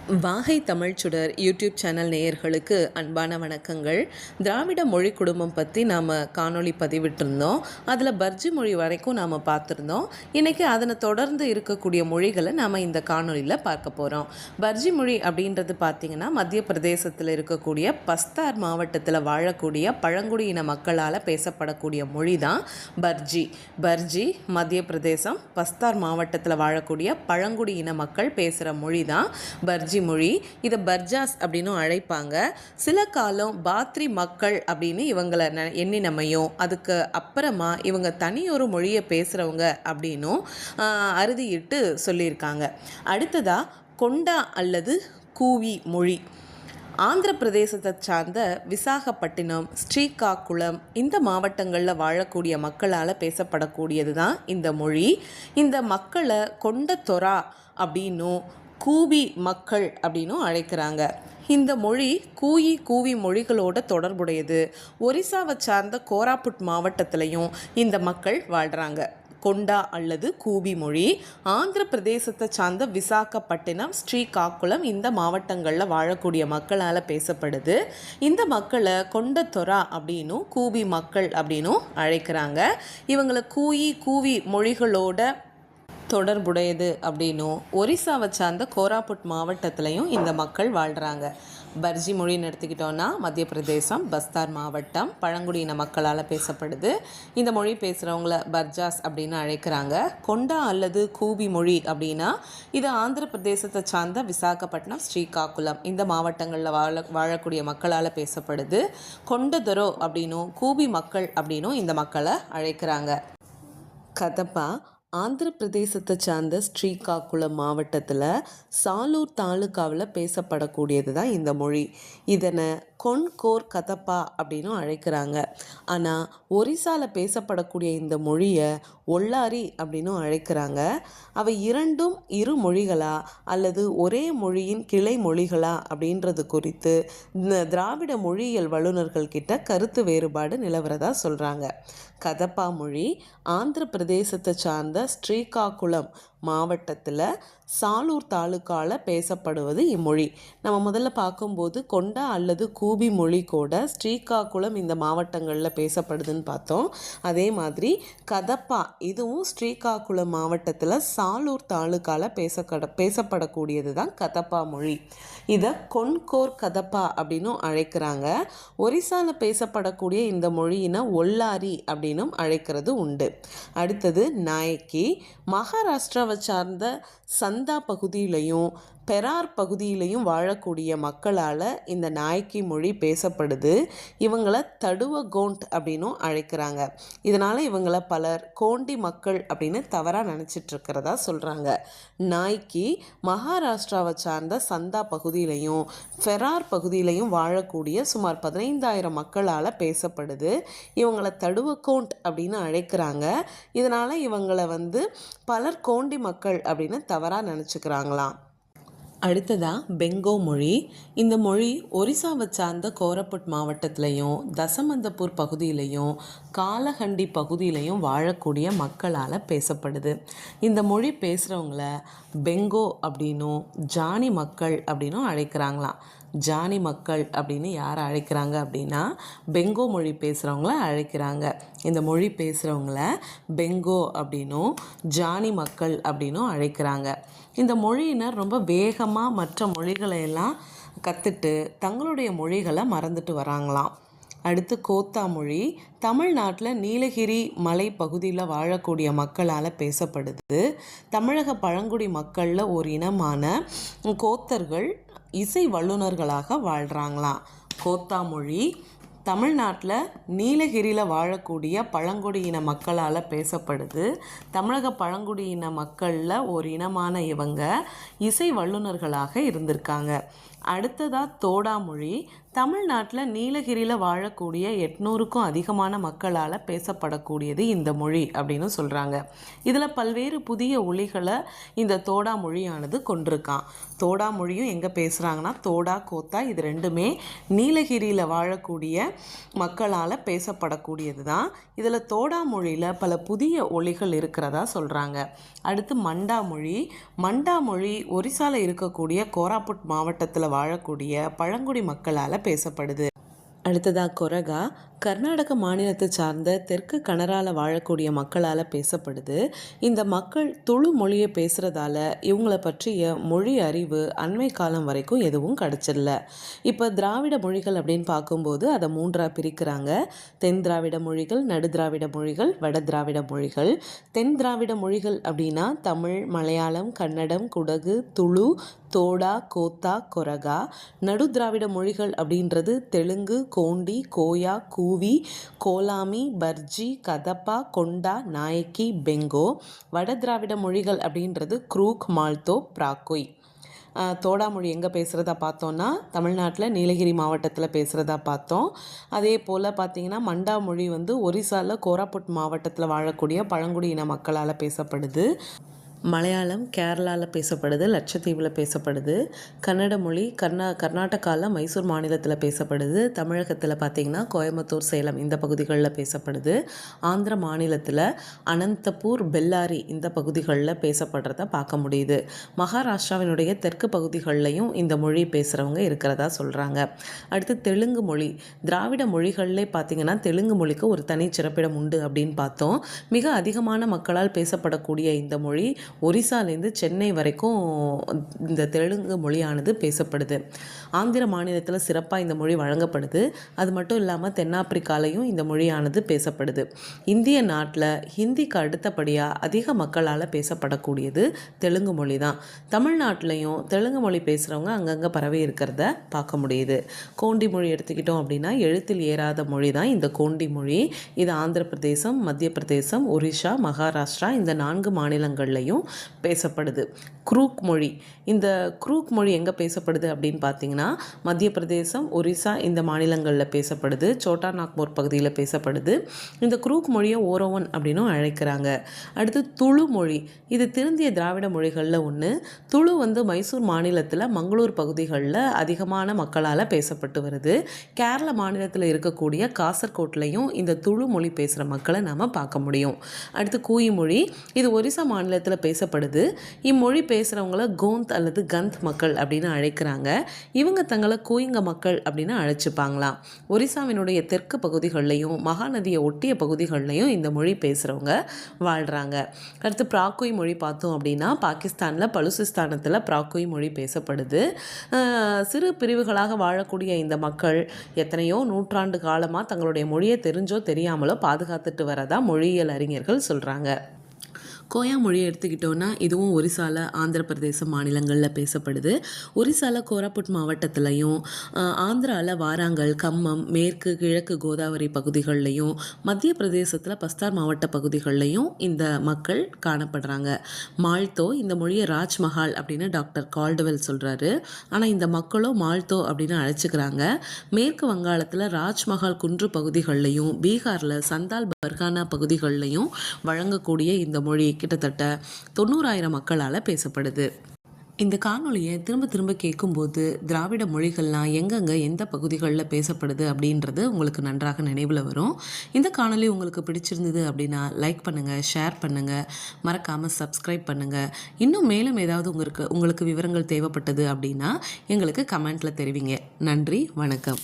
வாகை தமிழ்ச்சுடர் YouTube channel நேயர்களுக்கு அன்பான வணக்கங்கள். திராவிட மொழி குடும்பம் பற்றி நாம் காணொளி பதிவிட்டிருந்தோம். அதில் பர்ஜி மொழி வரைக்கும் நாம் பார்த்துருந்தோம். இன்றைக்கி அதனை தொடர்ந்து இருக்கக்கூடிய மொழிகளை நாம் இந்த காணொலியில் பார்க்க போகிறோம். பர்ஜி மொழி அப்படின்றது பார்த்திங்கன்னா மத்திய பிரதேசத்தில் இருக்கக்கூடிய பஸ்தார் மாவட்டத்தில் வாழக்கூடிய பழங்குடியின மக்களால் பேசப்படக்கூடிய மொழி தான் பர்ஜி. பர்ஜி மத்திய பிரதேசம் பஸ்தார் மாவட்டத்தில் வாழக்கூடிய பழங்குடியின மக்கள் பேசுகிற மொழி தான் பர்ஜி மொழி. இதை பர்ஜாஸ் அப்படின்னு அழைப்பாங்க. சில காலம் பாத்ரி மக்கள் அப்படின்னு இவங்களை எண்ணி நம்மையும் அதுக்கு அப்புறமா இவங்க தனியொரு மொழியை பேசுகிறவங்க அப்படின்னும் அறுதியிட்டு சொல்லியிருக்காங்க. அடுத்ததா கொண்டா அல்லது கூவி மொழி. ஆந்திர பிரதேசத்தை சார்ந்த விசாகப்பட்டினம், ஸ்ரீகாக்குளம் இந்த மாவட்டங்களில் வாழக்கூடிய மக்களால் பேசப்படக்கூடியது தான் இந்த மொழி. இந்த மக்களை கொண்ட தொரா அப்படின்னும் கூவி மக்கள் அப்படின்னும் அழைக்கிறாங்க. இந்த மொழி கூவி மொழிகளோட தொடர்புடையது. ஒரிசாவை சார்ந்த கோராப்புட் மாவட்டத்திலையும் இந்த மக்கள் வாழ்கிறாங்க. கொண்டா அல்லது கூவி மொழி ஆந்திர பிரதேசத்தை சார்ந்த விசாகப்பட்டினம், ஸ்ரீகாக்குளம் இந்த மாவட்டங்களில் வாழக்கூடிய மக்களால் பேசப்படுது. இந்த மக்களை கொண்ட தொரா அப்படின்னும் கூவி மக்கள் அப்படின்னும் அழைக்கிறாங்க. இவங்களை கூவி மொழிகளோட தொடர்புடையது அப்படின்னும் ஒரிசாவை சார்ந்த கோராப்புட் மாவட்டத்திலையும் இந்த மக்கள் வாழ்கிறாங்க. பர்ஜி மொழின்னு எடுத்துக்கிட்டோன்னா மத்திய பிரதேசம் பஸ்தார் மாவட்டம் பழங்குடியின மக்களால் பேசப்படுது. இந்த மொழி பேசுகிறவங்கள பர்ஜாஸ் அப்படின்னு அழைக்கிறாங்க. கொண்டா அல்லது கூவி மொழி அப்படின்னா இது ஆந்திர பிரதேசத்தை சார்ந்த விசாகப்பட்டினம், ஸ்ரீகாக்குளம் இந்த மாவட்டங்களில் வாழக்கூடிய மக்களால் பேசப்படுது. கொண்டதொரோ அப்படின்னும் கூவி மக்கள் அப்படின்னும் இந்த மக்களை அழைக்கிறாங்க. கதப்பா ஆந்திர பிரதேசத்தை சார்ந்த ஸ்ரீகாக்குளம் மாவட்டத்தில் சாலூர் தாலுக்காவில் பேசப்படக்கூடியது தான் இந்த மொழி. இதனை கொன்கோர் கதப்பா அப்படின்னும் அழைக்கிறாங்க. ஆனால் ஒரிசாவில் பேசப்படக்கூடிய இந்த மொழியை ஒல்லாரி அப்படின்னும் அழைக்கிறாங்க. அவை இரண்டும் இரு மொழிகளா அல்லது ஒரே மொழியின் கிளை மொழிகளா அப்படின்றது குறித்து திராவிட மொழியியல் வல்லுநர்கள் கிட்ட கருத்து வேறுபாடு நிலவரதா சொல்கிறாங்க. கதப்பா மொழி ஆந்திர பிரதேசத்தை சார்ந்த ஸ்ரீகாக்குளம் மாவட்டத்தில் சாலூர் தாலுக்காவில் பேசப்படுவது இம்மொழி. நம்ம முதல்ல பார்க்கும்போது கொண்டா அல்லது கூபி மொழி கூட ஸ்ரீகாக்குளம் இந்த மாவட்டங்களில் பேசப்படுதுன்னு பார்த்தோம். அதே மாதிரி கதப்பா இதுவும் ஸ்ரீகாக்குளம் மாவட்டத்தில் சாலூர் தாலுக்காவில் பேசப்படக்கூடியது தான் கதப்பா மொழி. இதை கொன்கோர் கதப்பா அப்படின்னும் அழைக்கிறாங்க. ஒரிசாவில் பேசப்படக்கூடிய இந்த மொழியினை ஒல்லாரி அப்படின்னும் அழைக்கிறது உண்டு. அடுத்தது நாயக்கி. மகாராஷ்டிராவை சார்ந்த சந்தா பகுதியிலையும் பெரார் பகுதியிலையும் வாழக்கூடிய மக்களால் இந்த நாயக்கி மொழி பேசப்படுது. இவங்களை தடுவ கோண்ட் அப்படின்னும் அழைக்கிறாங்க. இதனால் இவங்களை பலர் கோண்டி மக்கள் அப்படின்னு தவறாக நினச்சிட்ருக்கிறதா சொல்கிறாங்க. நாய்க்கி மகாராஷ்டிராவை சார்ந்த சந்தா பகுதியிலையும் பெரார் பகுதியிலையும் வாழக்கூடிய சுமார் 15,000 மக்களால் பேசப்படுது. இவங்களை தடுவ கோண்ட் அப்படின்னு அழைக்கிறாங்க. இதனால் இவங்களை பலர் கோண்டி மக்கள் அப்படின்னு தவறாக நினச்சிக்கிறாங்களாம். அடுத்ததாக பெங்கோ மொழி. இந்த மொழி ஒரிசாவை சார்ந்த கோரப்புட் மாவட்டத்திலையும் தசமந்தபூர் பகுதியிலையும் காலஹண்டி பகுதியிலையும் வாழக்கூடிய மக்களால் பேசப்படுது. இந்த மொழி பேசுகிறவங்கள பெங்கோ அப்படின்னும் ஜானி மக்கள் அப்படின்னும் அழைக்கிறாங்களாம். ஜானி மக்கள் அப்படின்னு யாரை அழைக்கிறாங்க அப்படின்னா பெங்கோ மொழி பேசுகிறவங்கள அழைக்கிறாங்க. இந்த மொழி பேசுகிறவங்கள பெங்கோ அப்படின்னும் ஜானி மக்கள் அப்படின்னும் அழைக்கிறாங்க. இந்த மொழியினர் ரொம்ப வேகமாக மற்ற மொழிகளை எல்லாம் கற்றுட்டு தங்களுடைய மொழிகளை மறந்துட்டு வராங்களாம். அடுத்து கோத்தா மொழி. தமிழ்நாட்டில் நீலகிரி மலை பகுதியில் வாழக்கூடிய மக்களால் பேசப்படுது. தமிழக பழங்குடி மக்களில் ஒரு இனமான கோத்தர்கள் இசை வல்லுநர்களாக வாழ்கிறாங்களாம். கோத்தா மொழி தமிழ்நாட்டில் நீலகிரியில் வாழக்கூடிய பழங்குடியின மக்களால் பேசப்படுது. தமிழக பழங்குடியின மக்களில் ஒரு இனமான இவங்க இசை வல்லுநர்களாக இருந்திருக்காங்க. அடுத்ததாக தோடா மொழி தமிழ்நாட்டில் நீலகிரியில் வாழக்கூடிய 800க்கும் அதிகமான மக்களால் பேசப்படக்கூடியது இந்த மொழி அப்படின்னு சொல்கிறாங்க. இதில் பல்வேறு புதிய ஒலிகளை இந்த தோடா மொழியானது கொண்டிருக்கான். தோடா மொழியும் எங்கே பேசுகிறாங்கன்னா தோடா கோத்தா இது ரெண்டுமே நீலகிரியில் வாழக்கூடிய மக்களால் பேசப்படக்கூடியது தான். இதில் தோடா மொழியில் பல புதிய ஒலிகள் இருக்கிறதா சொல்கிறாங்க. அடுத்து மண்டா மொழி ஒரிசாவில் இருக்கக்கூடிய கோராப்புட் மாவட்டத்தில் வாழக்கூடிய பழங்குடி மக்களால் பேசப்படுது. அடுத்ததாக கொரகா கர்நாடக மாநிலத்தை சார்ந்த தெற்கு கனரால வாழக்கூடிய மக்களால் பேசப்படுது. இந்த மக்கள் துளு மொழியை பேசுகிறதால இவங்களை பற்றிய மொழி அறிவு அண்மை காலம் வரைக்கும் எதுவும் கிடச்சிடல. இப்போ திராவிட மொழிகள் அப்படின்னு பார்க்கும்போது அதை 3ஆக பிரிக்கிறாங்க. தென் திராவிட மொழிகள், நடு திராவிட மொழிகள், வட திராவிட மொழிகள். தென் திராவிட மொழிகள் அப்படின்னா தமிழ், மலையாளம், கன்னடம், குடகு, துளு, தோடா, கோத்தா, கொரகா. நடு திராவிட மொழிகள் அப்படின்றது தெலுங்கு, கோண்டி, கோயா, கூவி, கோலாமி, பர்ஜி, கதப்பா, கொண்டா, நாயக்கி, பெங்கோ. வட திராவிட மொழிகள் அப்படின்றது குரூக், மால்தோ, பிராக்கோய். தோடா மொழி எங்கே பேசுகிறதா பார்த்தோன்னா தமிழ்நாட்டில் நீலகிரி மாவட்டத்தில் பேசுகிறதா பார்த்தோம். அதே போல் பார்த்திங்கன்னா மண்டா மொழி ஒரிசாவில் கோராப்புட் மாவட்டத்தில் வாழக்கூடிய பழங்குடியின மக்களால் பேசப்படுது. மலையாளம் கேரளாவில் பேசப்படுது, லட்சத்தீவில் பேசப்படுது. கன்னட மொழி கர்நாடகாவில் மைசூர் மாநிலத்தில் பேசப்படுது. தமிழகத்தில் பார்த்திங்கன்னா கோயம்புத்தூர், சேலம் இந்த பகுதிகளில் பேசப்படுது. ஆந்திர மாநிலத்தில் அனந்தபூர், பெல்லாரி இந்த பகுதிகளில் பேசப்படுறத பார்க்க முடியுது. மகாராஷ்டிராவினுடைய தெற்கு பகுதிகளிலையும் இந்த மொழி பேசுகிறவங்க இருக்கிறதா சொல்கிறாங்க. அடுத்து தெலுங்கு மொழி. திராவிட மொழிகளிலே பார்த்திங்கன்னா தெலுங்கு மொழிக்கு ஒரு தனி சிறப்பிடம் உண்டு அப்படின்னு பார்த்தோம். மிக அதிகமான மக்களால் பேசப்படக்கூடிய இந்த மொழி ஒரிசாலேருந்து சென்னை வரைக்கும் இந்த தெலுங்கு மொழியானது பேசப்படுது. ஆந்திர மாநிலத்தில் சிறப்பாக இந்த மொழி வழங்கப்படுது. அது மட்டும் இல்லாமல் தென்னாப்பிரிக்காலையும் இந்த மொழியானது பேசப்படுது. இந்திய நாட்டில் ஹிந்திக்கு அடுத்தபடியாக அதிக மக்களால் பேசப்படக்கூடியது தெலுங்கு மொழி தான். தமிழ்நாட்டிலையும் தெலுங்கு மொழி பேசுகிறவங்க அங்கங்கே பரவி இருக்கிறத பார்க்க முடியுது. கோண்டி மொழி எடுத்துக்கிட்டோம் அப்படின்னா எழுத்தில் ஏறாத மொழி தான் இந்த கோண்டி மொழி. இது ஆந்திர பிரதேசம், மத்திய பிரதேசம், ஒரிசா, மகாராஷ்டிரா இந்த 4 மாநிலங்கள்லையும் பேசப்படுது. குரூக் மொழி. இந்த குரூக் மொழி எங்கே பேசப்படுது அப்படின்னு பார்த்தீங்கன்னா மத்திய பிரதேசம், ஒரிசா இந்த மாநிலங்களில் பேசப்படுது. சோட்டா நாக்பூர் பகுதியில் பேசப்படுது. இந்த குரூக் மொழியை ஓரோவன் அப்படின்னும் அழைக்கிறாங்க. அடுத்து துளு மொழி. இது திருந்திய திராவிட மொழிகளில் ஒன்று. துளு மைசூர் மாநிலத்தில் மங்களூர் பகுதிகளில் அதிகமான மக்களால் பேசப்பட்டு வருது. கேரள மாநிலத்தில் இருக்கக்கூடிய காசர்கோட்லையும் இந்த துளு மொழி பேசுகிற மக்களை நாம் பார்க்க முடியும். அடுத்து கூயி மொழி. இது ஒரிசா மாநிலத்தில் பேசப்படுது. இம்மொழி பேசுகிறவங்கள கோந்த் அல்லது கந்த் மக்கள் அப்படின்னு அழைக்கிறாங்க. இவங்க தங்களை கூயிங்க மக்கள் அப்படின்னு அழைச்சிப்பாங்களாம். ஒரிசாவினுடைய தெற்கு பகுதிகளிலையும் மகாநதியை ஒட்டிய பகுதிகளிலையும் இந்த மொழி பேசுகிறவங்க வாழ்கிறாங்க. அடுத்து பிராக்கோய் மொழி பார்த்தோம் அப்படின்னா பாகிஸ்தானில் பலுசிஸ்தானத்தில் பிராக்கோய் மொழி பேசப்படுது. சிறு பிரிவுகளாக வாழக்கூடிய இந்த மக்கள் எத்தனையோ நூற்றாண்டு காலமாக தங்களுடைய மொழியை தெரிஞ்சோ தெரியாமலோ பாதுகாத்துட்டு வரதா மொழியியல் அறிஞர்கள் சொல்கிறாங்க. கோயா மொழியை எடுத்துக்கிட்டோன்னா இதுவும் ஒரிசாவில் ஆந்திர பிரதேச மாநிலங்களில் பேசப்படுது. ஒரிசாவில் கோராப்புட் மாவட்டத்திலையும் ஆந்திராவில் வாராங்கல், கம்மம், மேற்கு கிழக்கு கோதாவரி பகுதிகளிலையும் மத்திய பிரதேசத்தில் பஸ்தார் மாவட்ட பகுதிகளிலையும் இந்த மக்கள் காணப்படுறாங்க. மால்தோ இந்த மொழியை ராஜ்மஹால் அப்படின்னு டாக்டர் கால்டுவெல் சொல்கிறாரு. ஆனால் இந்த மக்களும் மால்தோ அப்படின்னு அழைச்சிக்கிறாங்க. மேற்கு வங்காளத்தில் ராஜ்மஹால் குன்று பகுதிகளிலையும் பீகாரில் சந்தால் பர்கானா பகுதிகளிலையும் வழங்கக்கூடிய இந்த மொழி கிட்டத்தட்ட 90,000 மக்களால் பேசப்படுது. இந்த காணொலியை திரும்ப திரும்ப கேட்கும்போது திராவிட மொழிகள்லாம் எங்கெங்கே எந்த பகுதிகளில் பேசப்படுது அப்படின்றது உங்களுக்கு நன்றாக நினைவில் வரும். இந்த காணொலி உங்களுக்கு பிடிச்சிருந்தது அப்படின்னா லைக் பண்ணுங்கள், ஷேர் பண்ணுங்கள், மறக்காமல் சப்ஸ்கிரைப் பண்ணுங்கள். இன்னும் மேலும் ஏதாவது உங்களுக்கு விவரங்கள் தேவைப்பட்டது அப்படின்னா எங்களுக்கு கமெண்ட்டில் தெரிவிங்க. நன்றி, வணக்கம்.